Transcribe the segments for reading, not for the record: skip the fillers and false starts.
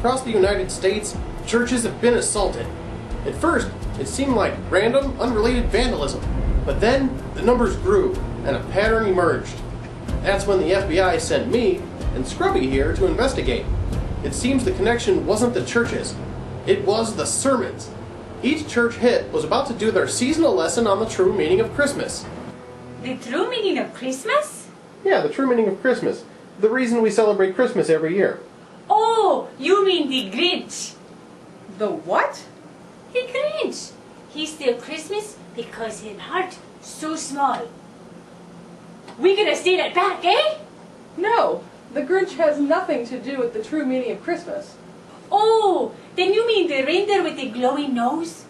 across the United States, churches have been assaulted. At first, it seemed like random, unrelated vandalism, but then the numbers grew and a pattern emerged. That's when the FBI sent me and Scrubbie here to investigate. It seems the connection wasn't the churches, it was the sermons. Each church hit was about to do their seasonal lesson on the true meaning of Christmas. The true meaning of Christmas? Yeah, the true meaning of Christmas. The reason we celebrate Christmas every year. Oh, you mean the Grinch? The what? The Grinch. He steals Christmas because his heart so small. We gonna steal it back, eh? No, the Grinch has nothing to do with the true meaning of Christmas. Oh, then you mean the reindeer with the glowing nose?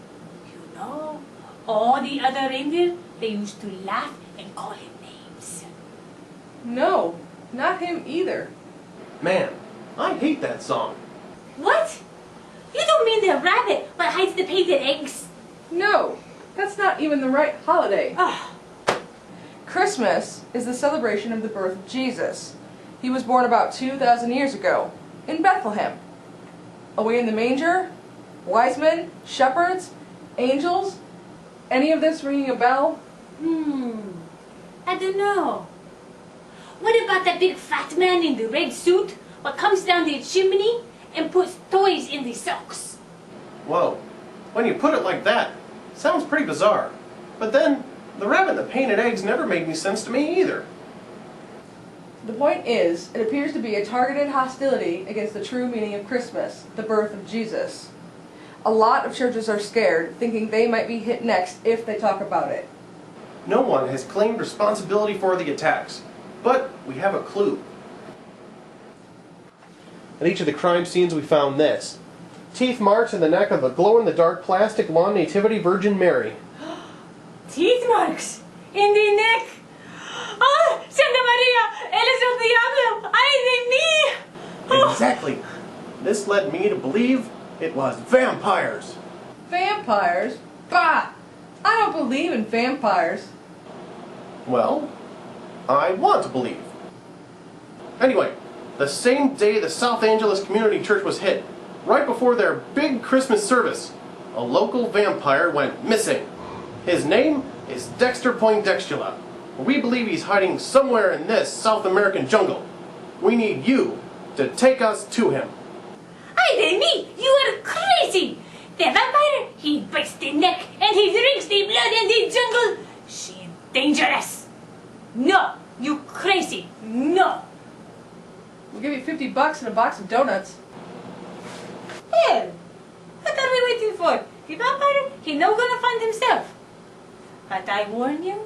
You know, all the other reindeer, they used to laugh and call him names. No, not him either. Man, I hate that song. What? You don't mean the rabbit what hides the painted eggs? No, that's not even the right holiday. Ah. Christmas is the celebration of the birth of Jesus. He was born about 2,000 years ago, in Bethlehem. Away in the manger, wise men, shepherds, angels, any of this ringing a bell? I don't know. What about that big fat man in the red suit what comes down the chimney and puts toys in the socks? Whoa, when you put it like that, sounds pretty bizarre. But then, the rabbit and the painted eggs never made any sense to me either. The point is, it appears to be a targeted hostility against the true meaning of Christmas, the birth of Jesus. A lot of churches are scared, thinking they might be hit next if they talk about it. No one has claimed responsibility for the attacks, but we have a clue. At each of the crime scenes we found this. Teeth marks in the neck of a glow-in-the-dark plastic lawn nativity Virgin Mary. Teeth marks in the neck. Oh, Santa Maria, él es el diablo. Ay de mí. Oh. Exactly. This led me to believe it was vampires. Vampires? Bah! I don't believe in vampires. Well, I want to believe. Anyway, the same day the South Angeles Community Church was hit, right before their big Christmas service, a local vampire went missing. His name is Dexter Poindextula. We believe he's hiding somewhere in this South American jungle. We need you to take us to him. Ay de mí, you are crazy. The vampire, he bites the neck and he drinks the blood in the jungle. She dangerous. No, you crazy. No. We'll give you $50 and a box of donuts. Hell, what are we waiting for? The vampire, he no gonna find himself. But I warn you,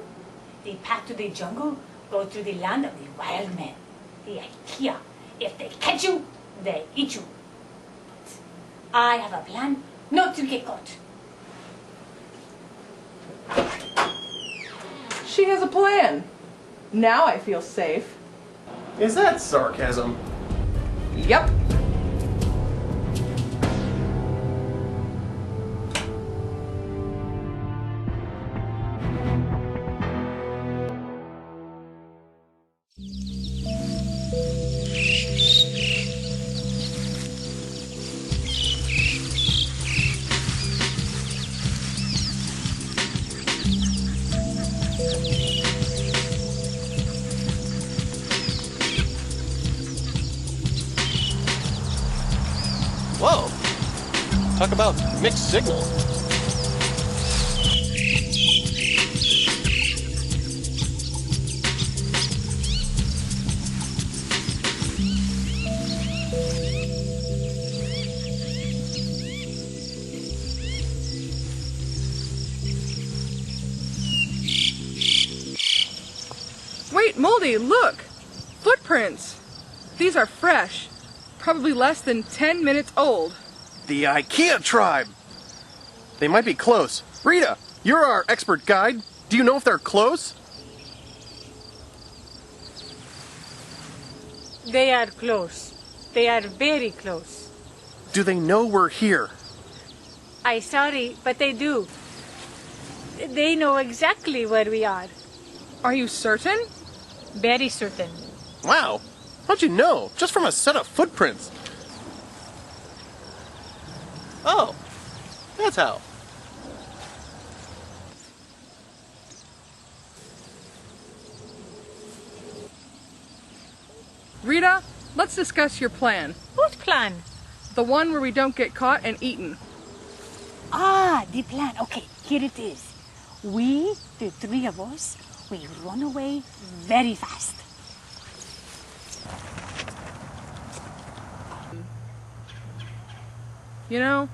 the path to the jungle goes through the land of the wild men, the IKEA. If they catch you, they eat you. But I have a plan not to get caught. She has a plan. Now I feel safe. Is that sarcasm? Yep. Whoa! Talk about mixed signals. Wait, Moldy, look! Footprints! These are fresh. Probably less than 10 minutes old. The IKEA tribe! They might be close. Rita, you're our expert guide. Do you know if they're close? They are close. They are very close. Do they know we're here? I'm sorry, but they do. They know exactly where we are. Are you certain? Very certain. Wow. How'd you know? Just from a set of footprints. Oh, that's how. Rita, let's discuss your plan. What plan? The one where we don't get caught and eaten. Ah, the plan. Okay, here it is. We, the three of us, we run away very fast. You know,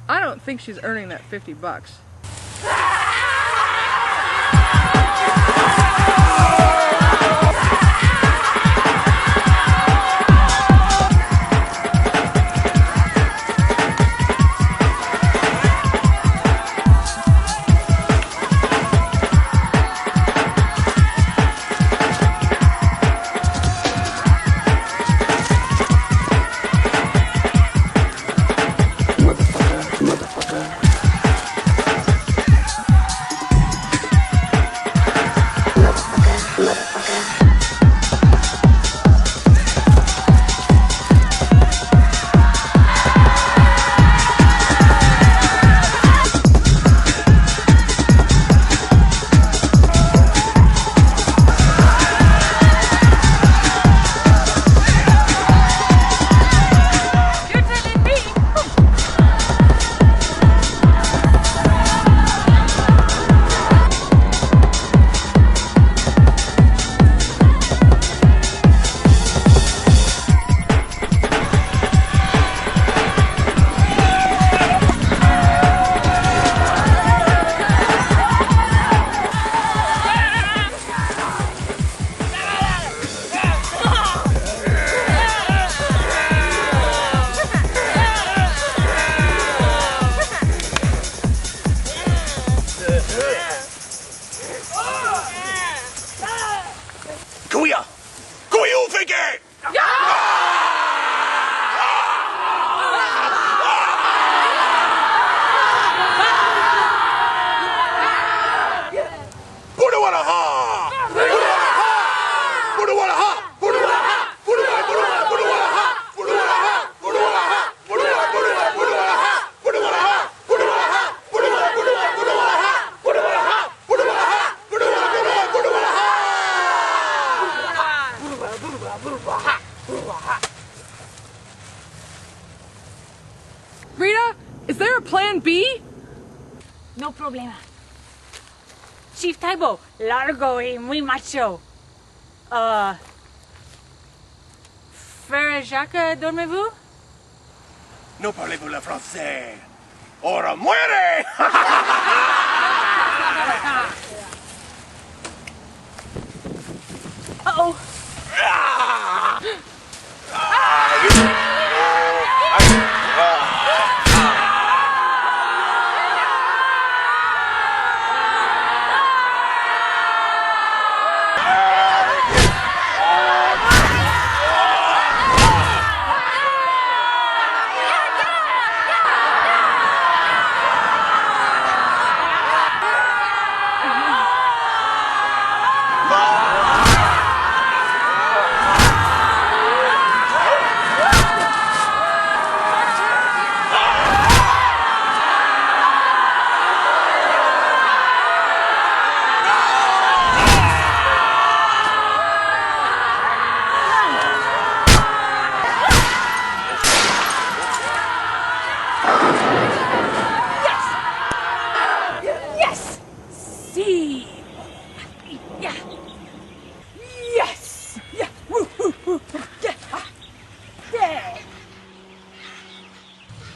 I don't think she's earning that $50. Rita, is there a plan B? No problema. Chief Taibo, largo y muy macho. Frère Jacques, dormez-vous? No parlez-vous le français. ¡Ora muere! Uh-oh.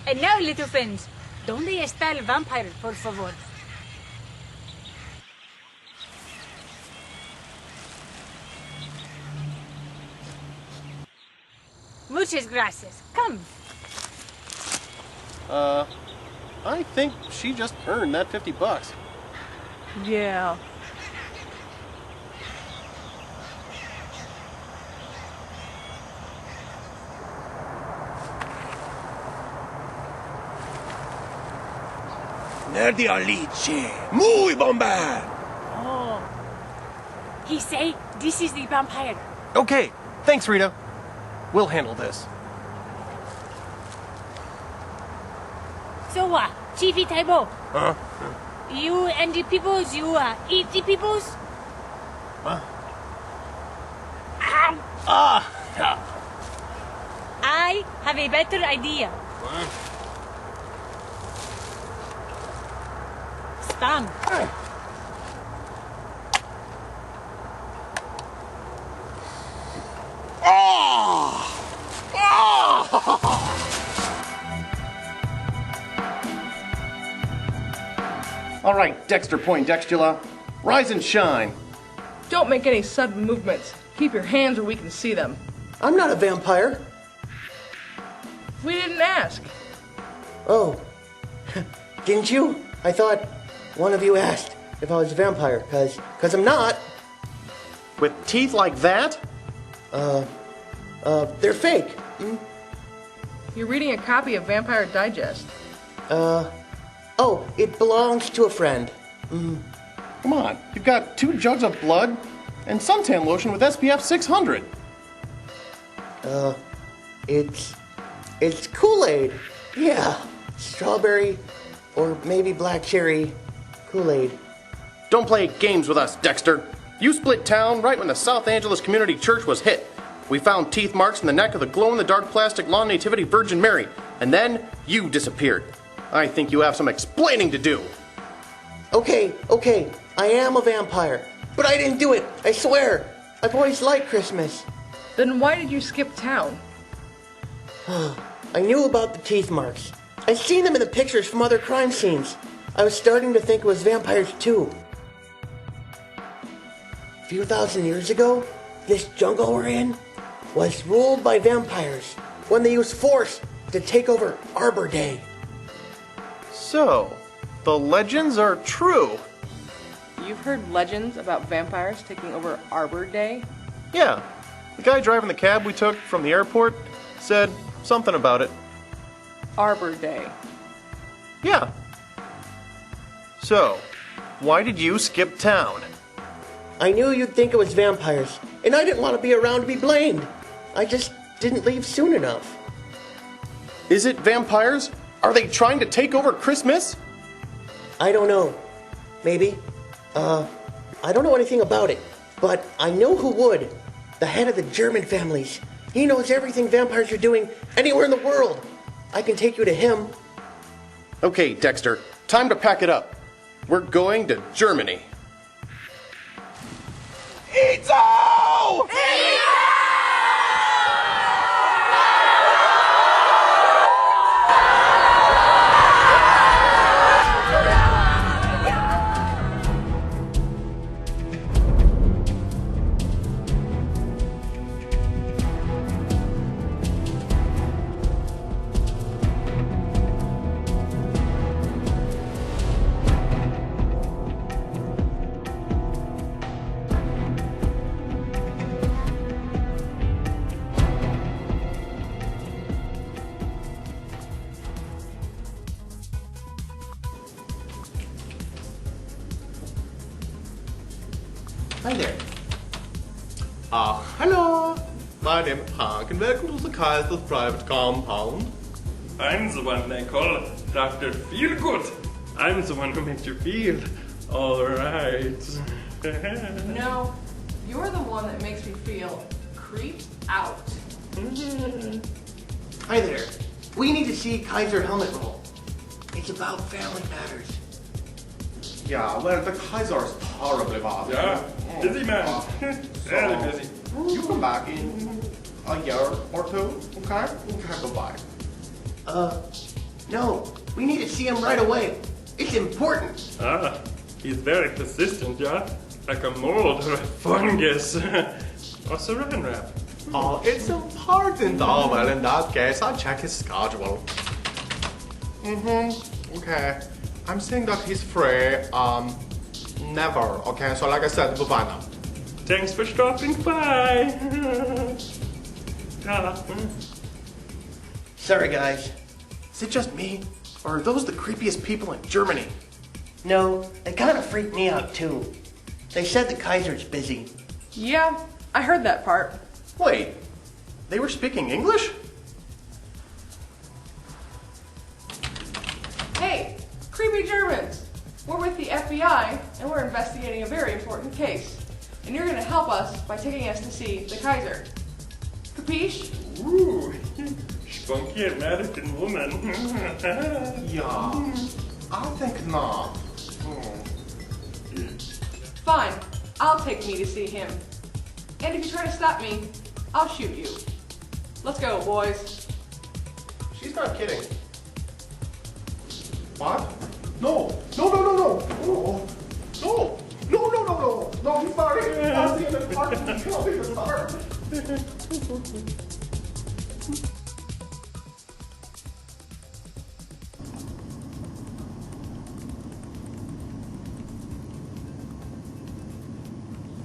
And now, little friends, ¿dónde está el vampire, por favor? Muchas gracias. Come. I think she just earned that $50. Yeah. Nerdi Alice. Muy bomba. Oh. He say this is the vampire. Okay, thanks, Rita. We'll handle this. So, Chiefy Taibo, Huh? you and the peoples, you eat the peoples? Huh? Ow! Yeah. I have a better idea. What? Spam. All right, Dexter Poindextula, rise and shine. Don't make any sudden movements. Keep your hands where we can see them. I'm not a vampire. We didn't ask. Oh, didn't you? I thought one of you asked if I was a vampire, cause I'm not. With teeth like that? They're fake. You're reading a copy of Vampire Digest. Oh, it belongs to a friend. Come on, you've got 2 jugs of blood and suntan lotion with SPF 600. It's Kool-Aid. Yeah, strawberry or maybe black cherry Kool-Aid. Don't play games with us, Dexter. You split town right when the South Angeles Community Church was hit. We found teeth marks in the neck of the glow-in-the-dark plastic lawn nativity Virgin Mary, and then you disappeared. I think you have some explaining to do. Okay, I am a vampire, but I didn't do it, I swear. I've always liked Christmas. Then why did you skip town? I knew about the teeth marks. I'd seen them in the pictures from other crime scenes. I was starting to think it was vampires too. A few thousand years ago, this jungle we're in was ruled by vampires when they used force to take over Arbor Day. So, the legends are true. You've heard legends about vampires taking over Arbor Day? Yeah, the guy driving the cab we took from the airport said something about it. Arbor Day. Yeah. So, why did you skip town? I knew you'd think it was vampires, and I didn't want to be around to be blamed. I just didn't leave soon enough. Is it vampires? Are they trying to take over Christmas? I don't know. Maybe. I don't know anything about it, but I know who would. The head of the German families. He knows everything vampires are doing anywhere in the world. I can take you to him. Okay, Dexter, time to pack it up. We're going to Germany. Ito! Hi there. Hello! My name is Hank and welcome to the Kaiser's private compound. I'm the one they call Dr. Feelgood. I'm the one who makes you feel alright. No, you're the one that makes me feel creeped out. Hi there. We need to see Kaiser Helmet Roll. It's about family matters. Yeah, well, the Kaiser is horribly bad. Yeah, busy man. Very busy. You come back in a year or two, okay? Okay, bye-bye. No. We need to see him right away. It's important. Ah, he's very persistent, yeah? Like a mold or a fungus. Or saran wrap. Oh, it's important. Oh, well, in that case, I'll check his schedule. Okay. I'm saying that he's free, never, okay? So like I said, bye-bye now. Thanks for stopping by. Ah. Sorry, guys. Is it just me? Or are those the creepiest people in Germany? No, they kind of freaked me out too. They said the Kaiser's busy. Yeah, I heard that part. Wait, they were speaking English? FBI, and we're investigating a very important case. And you're going to help us by taking us to see the Kaiser. Capiche? Ooh, spunky American woman. Yeah, I think not. Fine, I'll take me to see him. And if you try to stop me, I'll shoot you. Let's go, boys. She's not kidding. What? No, no, no, no, no, no, no, no, no, no, no, no, I'm sorry. I'll see you in the park. I'll be the park.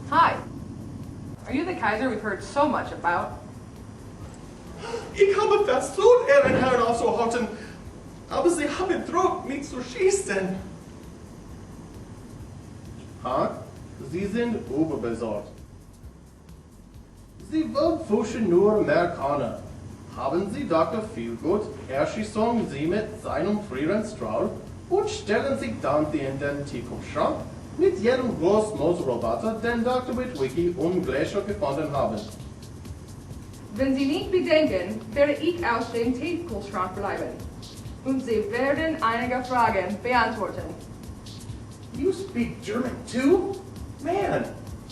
Hi. Are you the Kaiser we've heard so much about? Ich habe versucht, Ihren Herrn aufzuhalten, aber Sie haben Druck, mich zu schießen. Ha? Sie sind überbesorgt. Sie wünschen nur Amerikaner. Haben Sie Dr. Feelgood, erschießen Sie mit seinem früheren Strahl und stellen sich dann in den Tiefkühlschrank mit jedem Großmotorroboter, den Dr. Witwicky und Gleicher gefunden haben. Wenn Sie nicht bedenken, werde ich aus dem Tiefkühlschrank bleiben. Und Sie werden einige Fragen beantworten. You speak German too? Man,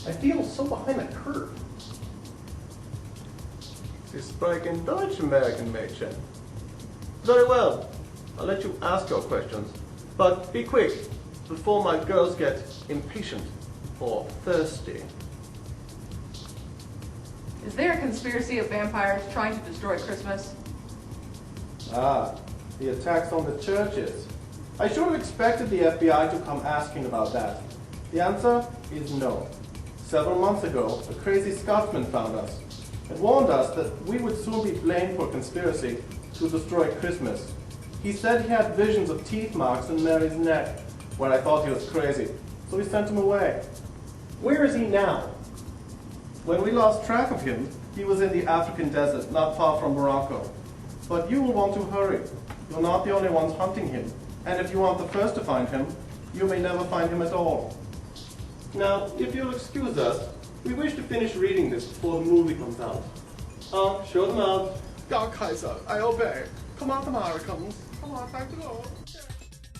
I feel so behind the curve. Sie sprechen Deutsch, American Mädchen. Very well. I'll let you ask your questions. But be quick, before my girls get impatient or thirsty. Is there a conspiracy of vampires trying to destroy Christmas? Ah, the attacks on the churches. I should have expected the FBI to come asking about that. The answer is no. Several months ago, a crazy Scotsman found us and warned us that we would soon be blamed for conspiracy to destroy Christmas. He said he had visions of teeth marks in Mary's neck, where I thought he was crazy, so we sent him away. Where is he now? When we lost track of him, he was in the African desert, not far from Morocco. But you will want to hurry. You're not the only ones hunting him. And if you want the first to find him, you may never find him at all. Now, if you'll excuse us, we wish to finish reading this before the movie comes out. Show them out. Ja, Kaiser, I obey. Come on, Americans. Come on, thank you.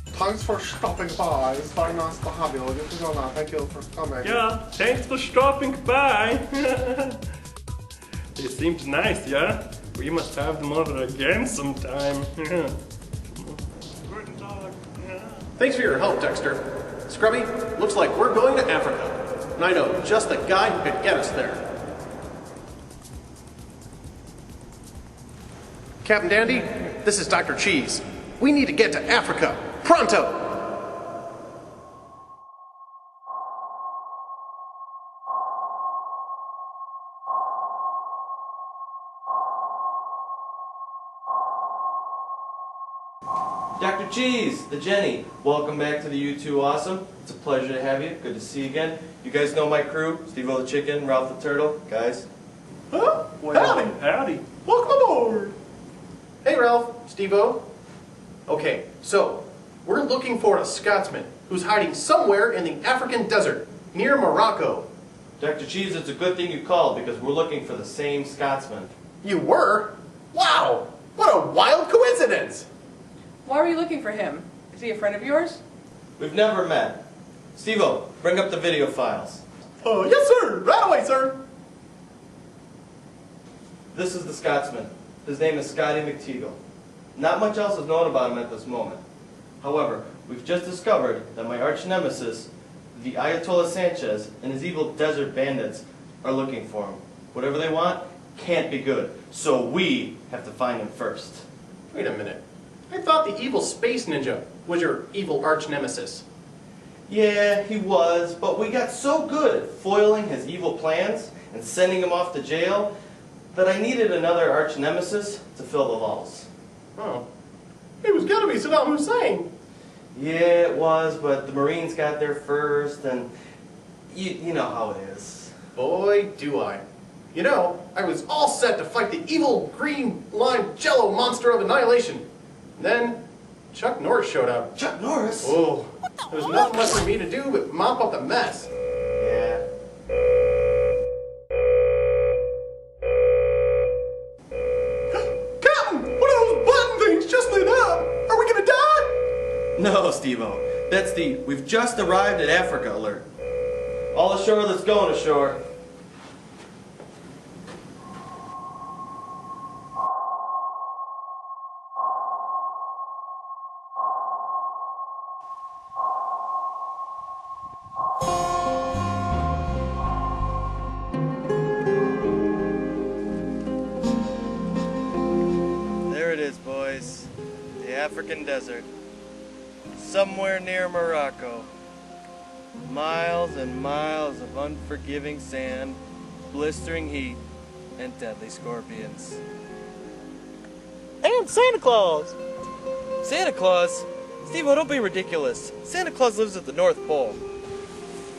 Thanks for stopping by. It's very nice to have you. You can go now. Thank you for coming. Yeah, thanks for stopping by. They seemed nice, yeah? We must have them over again sometime. Guten Tag. Thanks for your help, Dexter. Scrubbie, looks like we're going to Africa. And I know just the guy who could get us there. Captain Dandy, this is Dr. Cheese. We need to get to Africa. Pronto! Dr. Cheese, the Jenny, welcome back to the U2 Awesome. It's a pleasure to have you. Good to see you again. You guys know my crew, Steve-O the Chicken, Ralph the Turtle, guys. Huh? Howdy. Howdy. Welcome aboard! Hey, Ralph, Steve-O. Okay, so we're looking for a Scotsman who's hiding somewhere in the African desert near Morocco. Dr. Cheese, it's a good thing you called because we're looking for the same Scotsman. You were? Wow! What a wild coincidence! Why were you looking for him? Is he a friend of yours? We've never met. Steve-O, bring up the video files. Yes, sir. Right away, sir. This is the Scotsman. His name is Scotty McTeagle. Not much else is known about him at this moment. However, we've just discovered that my arch nemesis, the Ayatollah Sanchez, and his evil desert bandits are looking for him. Whatever they want can't be good, so we have to find him first. Wait a minute. I thought the evil space ninja was your evil arch nemesis. Yeah, he was, but we got so good at foiling his evil plans and sending him off to jail that I needed another arch nemesis to fill the lulls. Oh. It was gonna be Saddam Hussein. Yeah, it was, but the Marines got there first, and you know how it is. Boy, do I. You know, I was all set to fight the evil green lime jello monster of annihilation. Then, Chuck Norris showed up. Chuck Norris? Oh. What the There's nothing left for me to do but mop up the mess. Yeah. Captain, what are those button things just lit up? Are we gonna die? No, Steve-O. That's the "we've just arrived at Africa" alert. All ashore that's going ashore. There it is, boys. The African desert. Somewhere near Morocco. Miles and miles of unforgiving sand, blistering heat, and deadly scorpions. And Santa Claus! Santa Claus? Steve-O, don't be ridiculous. Santa Claus lives at the North Pole.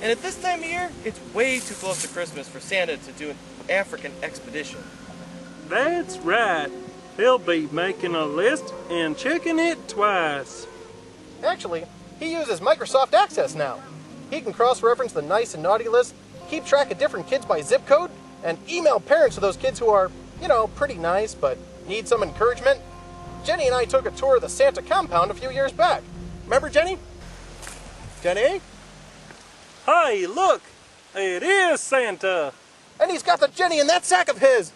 And at this time of year, it's way too close to Christmas for Santa to do an African expedition. That's right. He'll be making a list and checking it twice. Actually, he uses Microsoft Access now. He can cross-reference the nice and naughty list, keep track of different kids by zip code, and email parents of those kids who are, pretty nice but need some encouragement. Jenni and I took a tour of the Santa compound a few years back. Remember, Jenni? Jenni? Hey, look! It is Santa! And he's got the Jenni in that sack of his!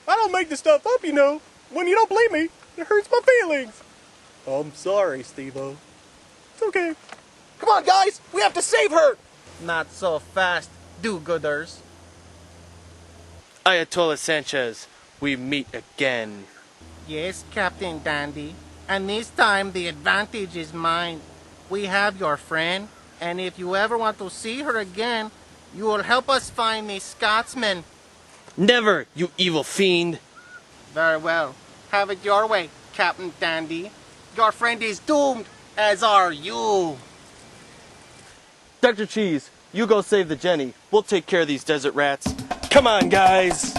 I don't make this stuff up, When you don't believe me, it hurts my feelings. I'm sorry, Steve-O. It's okay. Come on, guys! We have to save her! Not so fast, do-gooders. Ayatollah Sanchez, we meet again. Yes, Captain Dandy. And this time the advantage is mine. We have your friend, and if you ever want to see her again, you will help us find the Scotsman. Never, you evil fiend. Very well. Have it your way, Captain Dandy. Your friend is doomed, as are you. Dr. Cheese, you go save the Jenni. We'll take care of these desert rats. Come on, guys!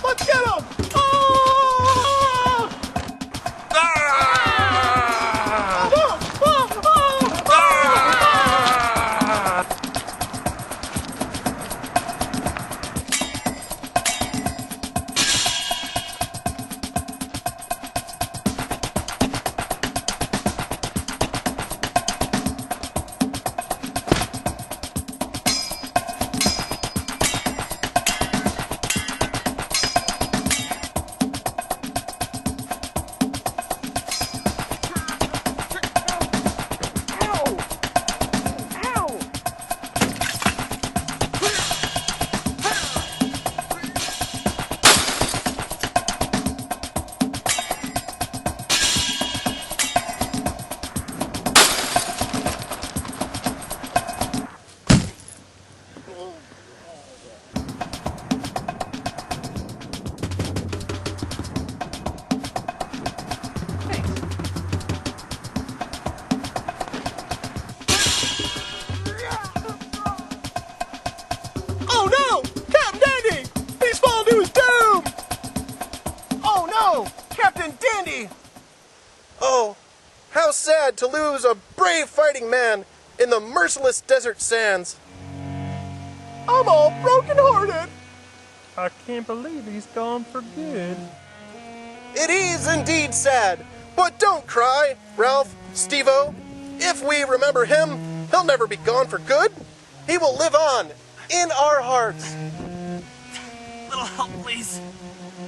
Let's get him! Oh, how sad to lose a brave fighting man in the merciless desert sands. I'm all broken-hearted. I can't believe he's gone for good. It is indeed sad, but don't cry, Ralph, Steve-O. If we remember him, he'll never be gone for good. He will live on in our hearts. Little help, please.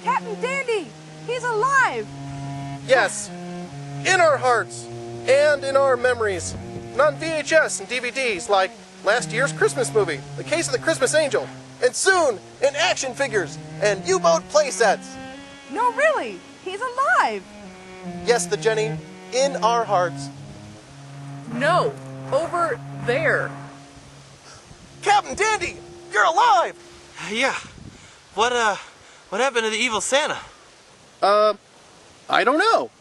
Captain Dandy! He's alive! Yes, in our hearts and in our memories. And on VHS and DVDs like last year's Christmas movie, The Case of the Christmas Angel, and soon in action figures and U-boat playsets. No, really! He's alive! Yes, the Jenni, in our hearts. No, over there. Captain Dandy, you're alive! Yeah. What happened to the evil Santa? I don't know.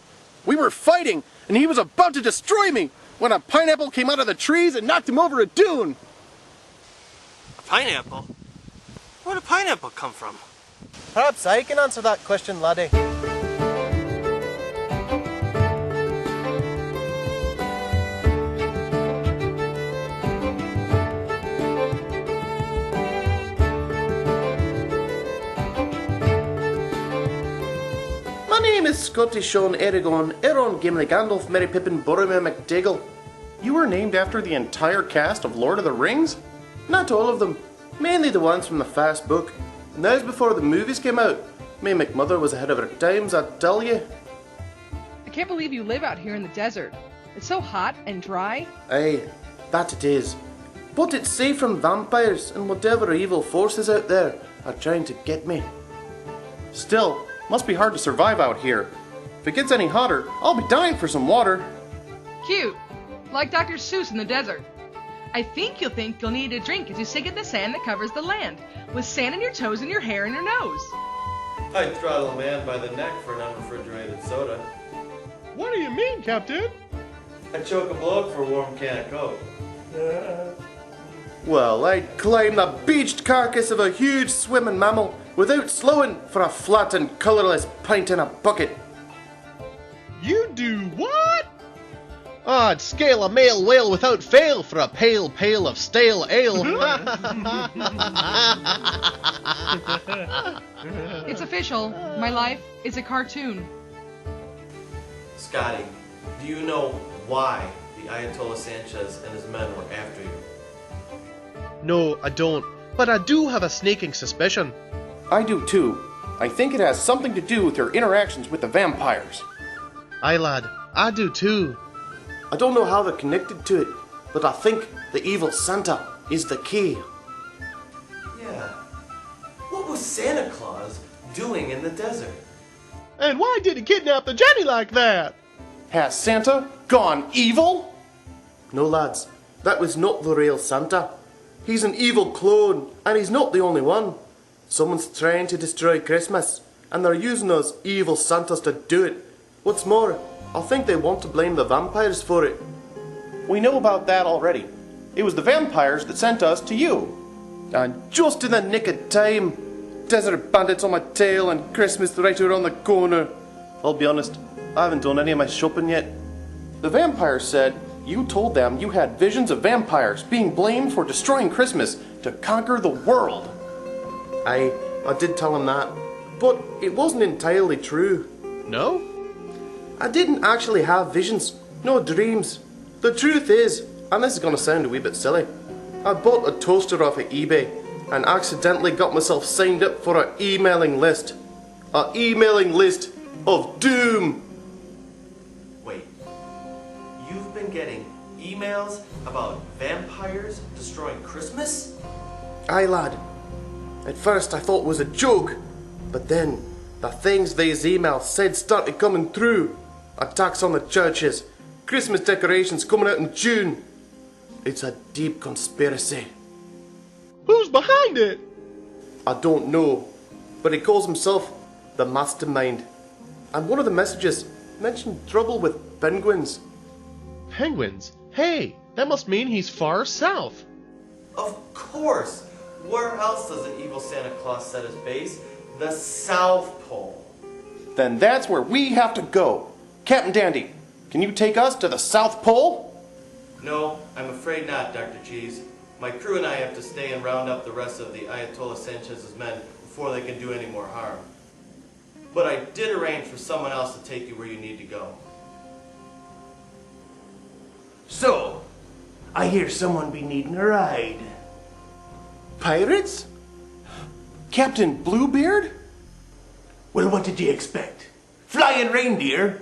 We were fighting, and he was about to destroy me when a pineapple came out of the trees and knocked him over a dune. A pineapple? Where'd a pineapple come from? Perhaps I can answer that question, laddie. My name is Scotty Sean Eragon, Eron Gimli Gandalf, Merry Pippin, Boromir McDiggle. You were named after the entire cast of Lord of the Rings? Not all of them, mainly the ones from the first book. And that was before the movies came out. Me McMother was ahead of her times, I tell you. I can't believe you live out here in the desert. It's so hot and dry. Aye, that it is. But it's safe from vampires and whatever evil forces out there are trying to get me. Still, must be hard to survive out here. If it gets any hotter, I'll be dying for some water. Cute. Like Dr. Seuss in the desert. I think you'll need a drink as you sink in the sand that covers the land, with sand in your toes and your hair and your nose. I'd throttle a man by the neck for an unrefrigerated soda. What do you mean, Captain? I'd choke a bloke for a warm can of Coke. Well, I'd climb the beached carcass of a huge swimming mammal without slowing for a flat and colourless pint in a bucket. You do what? I'd scale a male whale without fail for a pale pail of stale ale. It's official. My life is a cartoon. Scotty, do you know why the Ayatollah Sanchez and his men were after you? No, I don't. But I do have a sneaking suspicion. I do too. I think it has something to do with your interactions with the vampires. Aye, lad, I do too. I don't know how they're connected to it, but I think the evil Santa is the key. Yeah. What was Santa Claus doing in the desert? And why did he kidnap the Jenni like that? Has Santa gone evil? No, lads, that was not the real Santa. He's an evil clone, and he's not the only one. Someone's trying to destroy Christmas, and they're using those evil Santas to do it. What's more, I think they want to blame the vampires for it. We know about that already. It was the vampires that sent us to you. And just in the nick of time. Desert bandits on my tail and Christmas right around the corner. I'll be honest, I haven't done any of my shopping yet. The vampires said you told them you had visions of vampires being blamed for destroying Christmas to conquer the world. I did tell them that, but it wasn't entirely true. No? I didn't actually have visions, no dreams. The truth is, and this is going to sound a wee bit silly, I bought a toaster off of eBay and accidentally got myself signed up for an emailing list. An emailing list of doom. Wait. You've been getting emails about vampires destroying Christmas? Aye, lad. At first I thought it was a joke, but then the things these emails said started coming through. Attacks on the churches, Christmas decorations coming out in June. It's a deep conspiracy. Who's behind it? I don't know, but he calls himself the Mastermind. And one of the messages mentioned trouble with penguins. Penguins? Hey, that must mean he's far south. Of course! Where else does an evil Santa Claus set his base? The South Pole. Then that's where we have to go. Captain Dandy, can you take us to the South Pole? No, I'm afraid not, Dr. Cheese. My crew and I have to stay and round up the rest of the Ayatollah Sanchez's men before they can do any more harm. But I did arrange for someone else to take you where you need to go. So, I hear someone be needing a ride. Pirates? Captain Bluebeard? Well, what did you expect? Flying reindeer?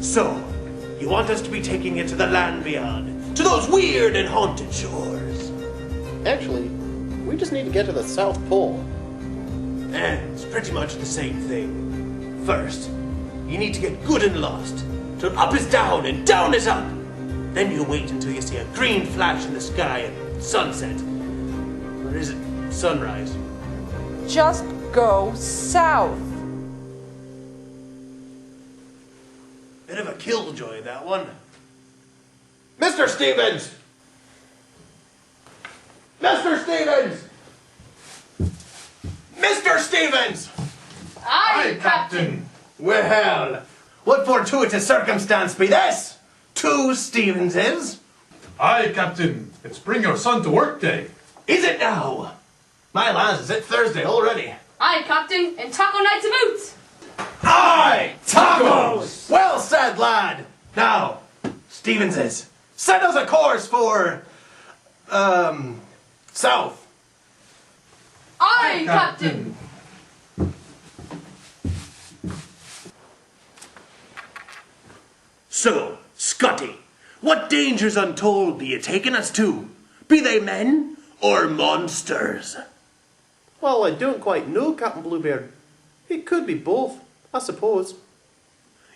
So, you want us to be taking you to the land beyond, to those weird and haunted shores? Actually, we just need to get to the South Pole. It's pretty much the same thing. First, you need to get good and lost. So up is down and down is up. Then you wait until you see a green flash in the sky and sunset. Or is it sunrise? Just go south. Bit of a killjoy, that one. Mr. Stevens! Mr. Stevens! Mr. Stevens! Aye, Captain. Well, what fortuitous circumstance be this? Two Stevenses? Aye, Captain. It's bring your son to work day. Is it now? My lads, is it Thursday already? Aye, Captain, and taco night's about. Aye, tacos! Well said, lad. Now, Stevenses, set us a course for, south. Aye, Captain. So, Scotty, what dangers untold be you taking us to? Be they men or monsters? Well, I don't quite know, Captain Bluebeard. It could be both, I suppose.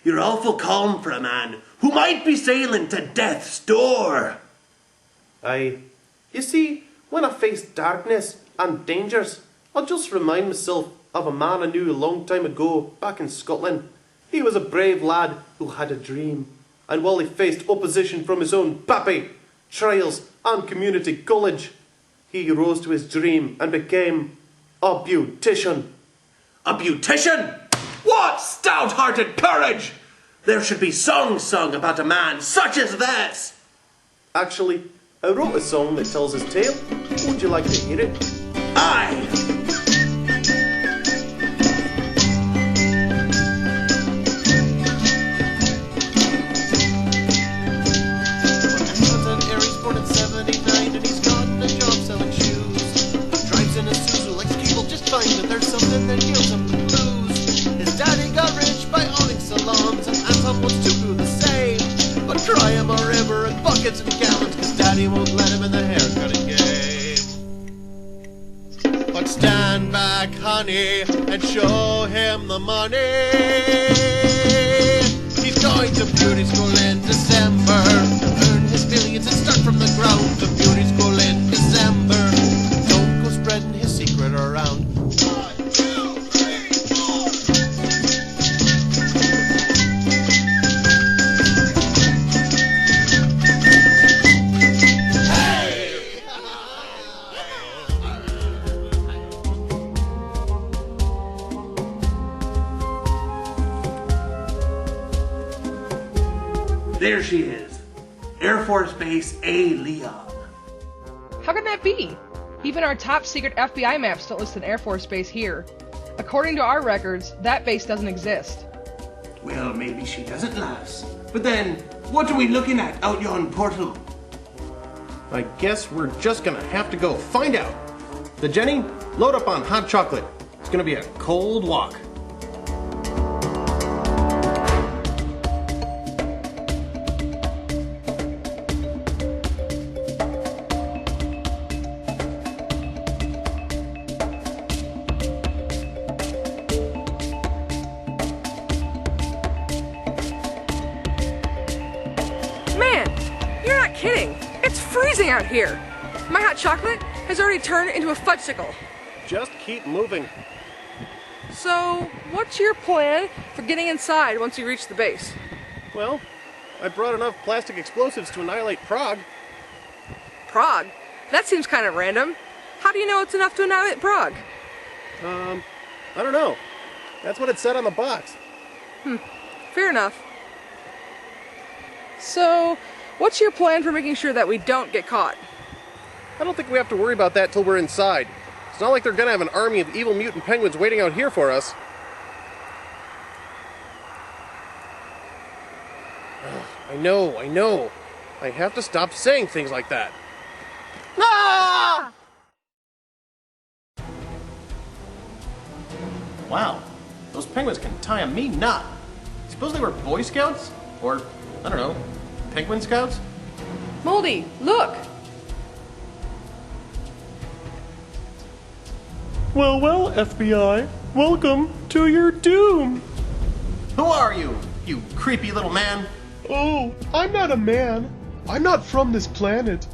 You're awful calm for a man who might be sailing to death's door. Aye. You see, when I face darkness and dangers, I'll just remind myself of a man I knew a long time ago back in Scotland. He was a brave lad who had a dream, and while he faced opposition from his own pappy, trials and community college, he rose to his dream and became a beautician. A beautician? What stout-hearted courage! There should be songs sung about a man such as this. Actually, I wrote a song that tells his tale. Would you like to hear it? Aye! Born in 79 and he's got a job selling shoes. Drives in a Suzu like people just find that there's something that heals him the blues. His daddy got rich by owning salons and Anton wants to do the same. But cry him a river and buckets and gallons cause daddy won't let him in the haircutting game. But stand back, honey, and show him the money. He's going to beauty school in December. Earn his millions and start from the ground. To beauty school in December. Don't go spreading his secret around. 1, 2, 3, 4. There she is. Air Force Base A. Leon. How can that be? Even our top secret FBI maps don't list an Air Force base here. According to our records, that base doesn't exist. Well, maybe she doesn't, lass. But then, what are we looking at out yon portal? I guess we're just gonna have to go find out. The Jenny, load up on hot chocolate. It's gonna be a cold walk. Man, you're not kidding. It's freezing out here. My hot chocolate has already turned into a fudgesicle. Just keep moving. So, what's your plan for getting inside once you reach the base? Well, I brought enough plastic explosives to annihilate Prague. Prague? That seems kind of random. How do you know it's enough to annihilate Prague? I don't know. That's what it said on the box. Fair enough. So, what's your plan for making sure that we don't get caught? I don't think we have to worry about that till we're inside. It's not like they're gonna have an army of evil mutant penguins waiting out here for us. Ugh, I know. I have to stop saying things like that. Ah! Wow, those penguins can tie a mean knot. Suppose they were Boy Scouts? Or, I don't know, Penguin Scouts? Moldy, look! Well, FBI, welcome to your doom. Who are you, you creepy little man? Oh, I'm not a man. I'm not from this planet.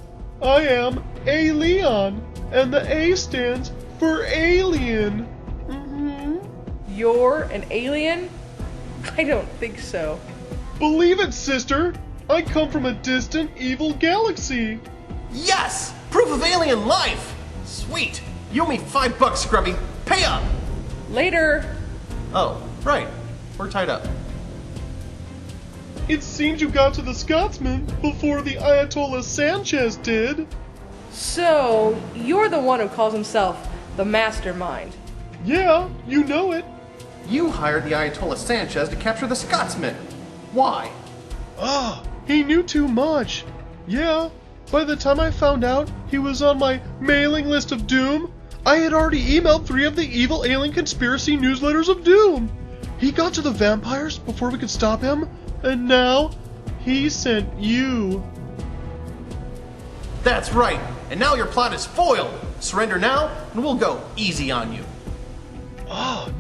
I am A. Leon, and the A stands for alien. You're an alien? I don't think so. Believe it, sister! I come from a distant, evil galaxy! Yes! Proof of alien life! Sweet! You owe me $5, Scrubbie. Pay up! Later. Oh, right. We're tied up. It seems you got to the Scotsman before the Ayatollah Sanchez did. So, you're the one who calls himself the mastermind. Yeah, you know it. You hired the Ayatollah Sanchez to capture the Scotsman. Why? He knew too much. Yeah, by the time I found out he was on my mailing list of doom, I had already emailed 3 of the evil alien conspiracy newsletters of doom. He got to the vampires before we could stop him, and now he sent you. That's right. And now your plot is foiled. Surrender now, and we'll go easy on you.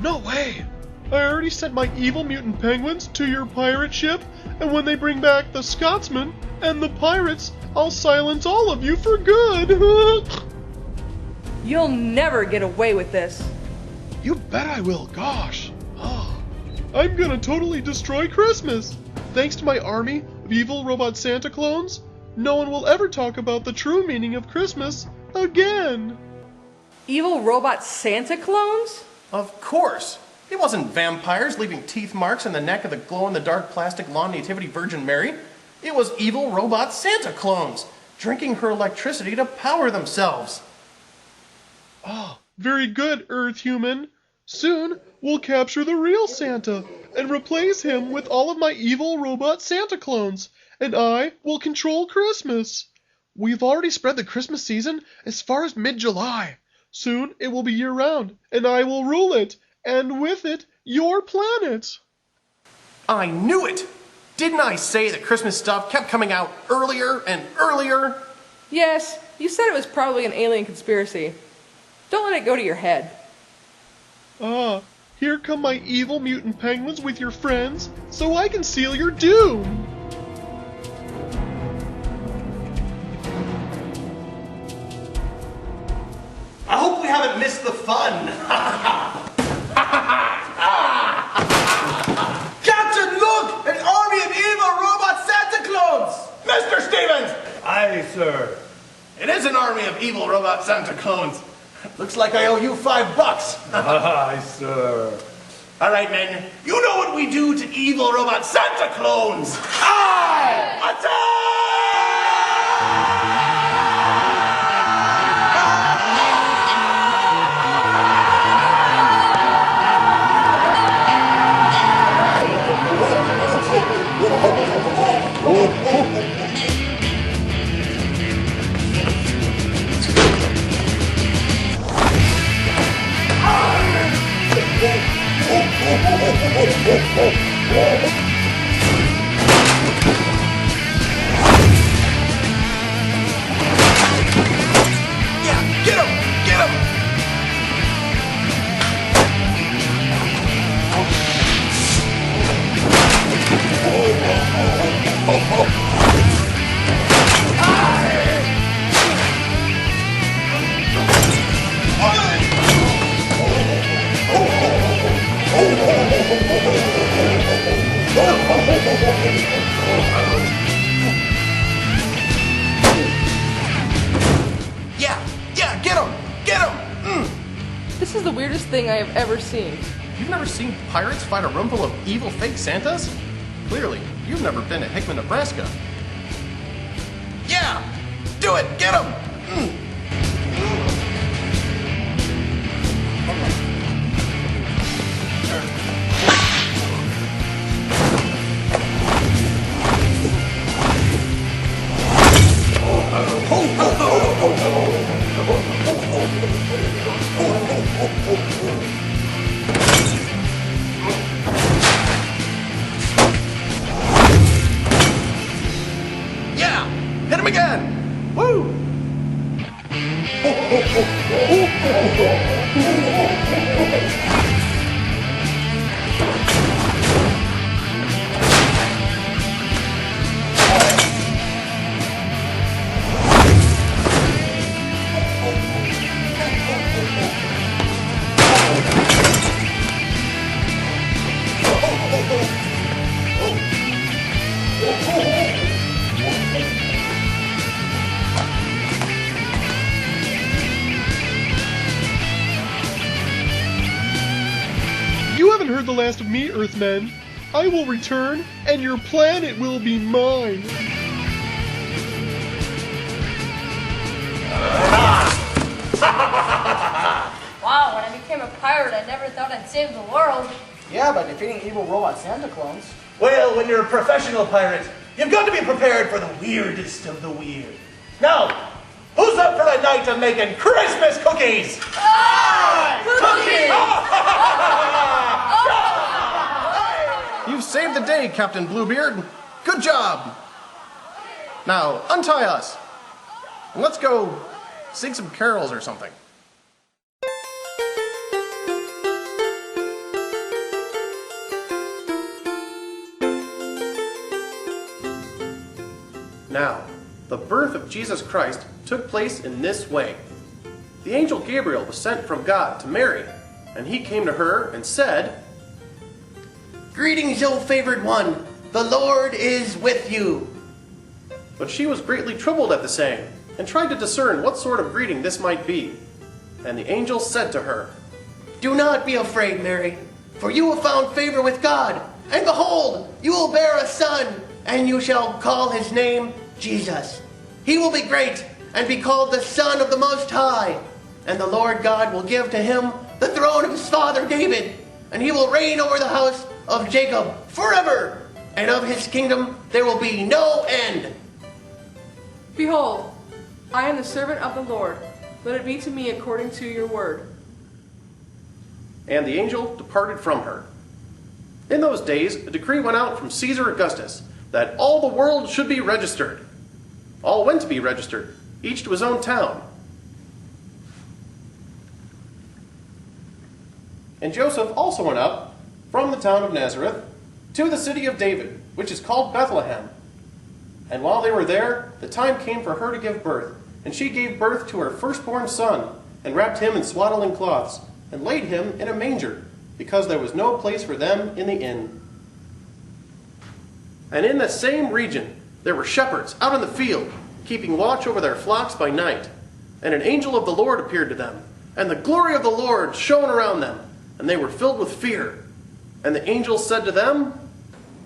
No way. I already sent my evil mutant penguins to your pirate ship, and when they bring back the Scotsman and the pirates, I'll silence all of you for good. You'll never get away with this. You bet I will, gosh. I'm gonna totally destroy Christmas. Thanks to my army of evil robot Santa clones, no one will ever talk about the true meaning of Christmas again. Evil robot Santa clones? Of course. It wasn't vampires leaving teeth marks in the neck of the glow-in-the-dark plastic lawn nativity Virgin Mary. It was evil robot Santa clones, drinking her electricity to power themselves. Very good, Earth human. Soon, we'll capture the real Santa and replace him with all of my evil robot Santa clones, and I will control Christmas. We've already spread the Christmas season as far as mid-July. Soon, it will be year-round, and I will rule it, and with it, your planet. I knew it! Didn't I say that Christmas stuff kept coming out earlier and earlier? Yes, you said it was probably an alien conspiracy. Don't let it go to your head. Here come my evil mutant penguins with your friends, so I can seal your doom. I hope we haven't missed the fun. Captain, look! An army of evil robot Santa clones! Mr. Stevens! Aye, sir. It is an army of evil robot Santa clones. Looks like I owe you $5. Aye, sir. All right, men. You know what we do to evil robot Santa clones. Aye! Attack! Yeah, get him! Get him! Yeah, get him! Get him! This is the weirdest thing I have ever seen. You've never seen pirates fight a room full of evil fake Santas? Clearly, you've never been to Hickman, Nebraska. Yeah! Do it! Get him! Yeah! Hit him again! Woo! the last of me, Earthmen. I will return, and your planet will be mine. Wow, when I became a pirate, I never thought I'd save the world. Yeah, by defeating evil robot Santa clones. Well, when you're a professional pirate, you've got to be prepared for the weirdest of the weird. Now, who's up for a night of making Christmas cookies? You've saved the day, Captain Bluebeard. Good job. Now, untie us. And let's go sing some carols or something. Now, the birth of Jesus Christ took place in this way. The angel Gabriel was sent from God to Mary, and he came to her and said, Greetings, O favored one. The Lord is with you. But she was greatly troubled at the saying, and tried to discern what sort of greeting this might be. And the angel said to her, Do not be afraid, Mary, for you have found favor with God. And behold, you will bear a son, and you shall call his name Jesus. He will be great, and be called the Son of the Most High. And the Lord God will give to him the throne of his father David, and he will reign over the house of Jacob forever, and of his kingdom there will be no end. Behold, I am the servant of the Lord. Let it be to me according to your word. And the angel departed from her. In those days, a decree went out from Caesar Augustus that all the world should be registered. All went to be registered, each to his own town. And Joseph also went up from the town of Nazareth to the city of David, which is called Bethlehem. And while they were there, the time came for her to give birth. And she gave birth to her firstborn son, and wrapped him in swaddling cloths, and laid him in a manger, because there was no place for them in the inn. And in the same region there were shepherds out in the field, keeping watch over their flocks by night. And an angel of the Lord appeared to them, and the glory of the Lord shone around them, and they were filled with fear. And the angel said to them,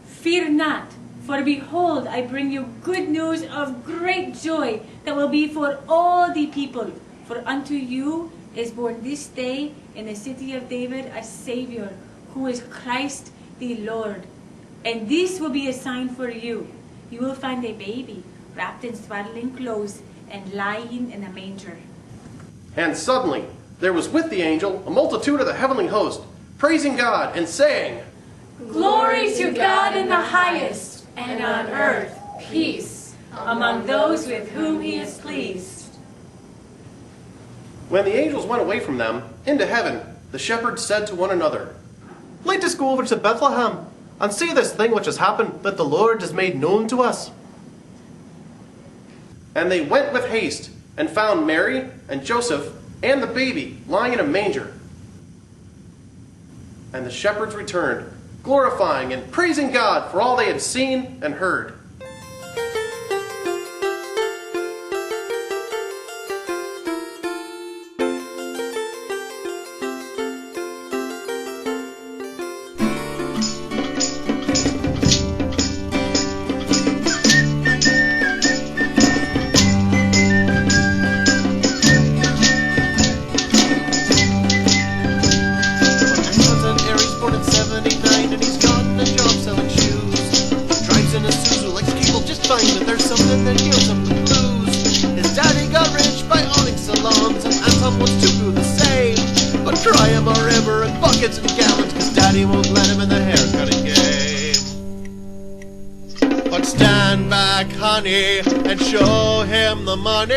Fear not, for behold, I bring you good news of great joy that will be for all the people. For unto you is born this day in the city of David a Savior, who is Christ the Lord. And this will be a sign for you. You will find a baby wrapped in swaddling clothes and lying in a manger. And suddenly there was with the angel a multitude of the heavenly host, praising God and saying, Glory to God in the highest, and on earth peace, among those with whom he is pleased. When the angels went away from them into heaven, the shepherds said to one another, Let us go over to Bethlehem, and see this thing which has happened that the Lord has made known to us. And they went with haste, and found Mary and Joseph and the baby lying in a manger. And the shepherds returned, glorifying and praising God for all they had seen and heard. And show him the money.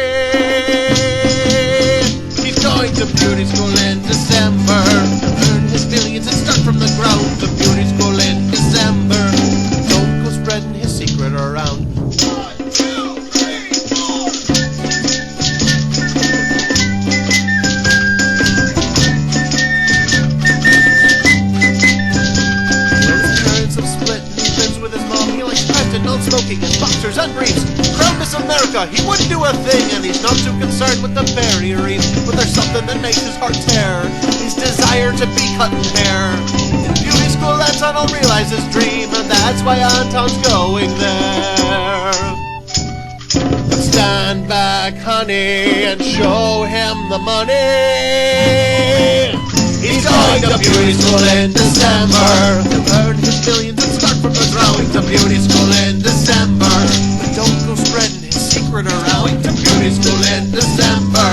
He's going to beauty school in December, earn his millions and start from the ground. To beauty school in December. Don't go spreading his secret around. 1, 2, 3, 4. His parents have split and he lives with his mom. He likes Preston, non-smoking, and boxers and briefs. Crown Miss America, he wouldn't do a thing, and he's not too concerned with the fairy wreath. But there's something that makes his heart tear, his desire to be cutting hair. In beauty school Anton will realize his dream, and that's why Anton's going there. Stand back, honey, and show him the money. He's going to beauty school in December to earn his millions and start from the ground. To beauty school in December, but don't go spreading his secret around. To beauty school in December,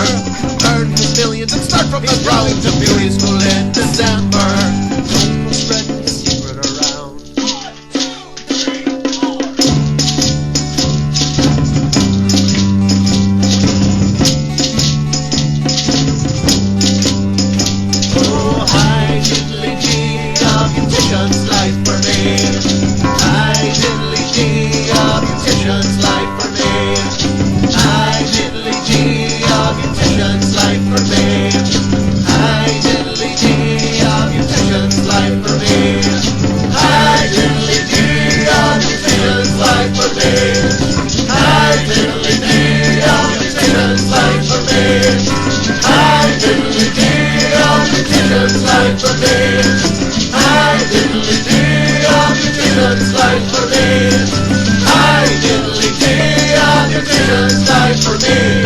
earn his millions and start from the ground. To beauty school in December, don't go spreading his secret around. 1, 2, 3, 4. Oh, hi, diddly-dee, a beautician's life for me. Hi, diddly-dee, a beautician's life for me. Hi, diddly-dee, a beautician's life for me. Hi, diddly-dee, a beautician's life for me. Hi, diddly-dee, a beautician's life for me. Hi, diddly-dee, a beautician's life for me. Hi, diddly-dee, a beautician's life for me. Hi, diddly-dee, a beautician's life for me. Hi, diddly-dee, a beautician's life for me.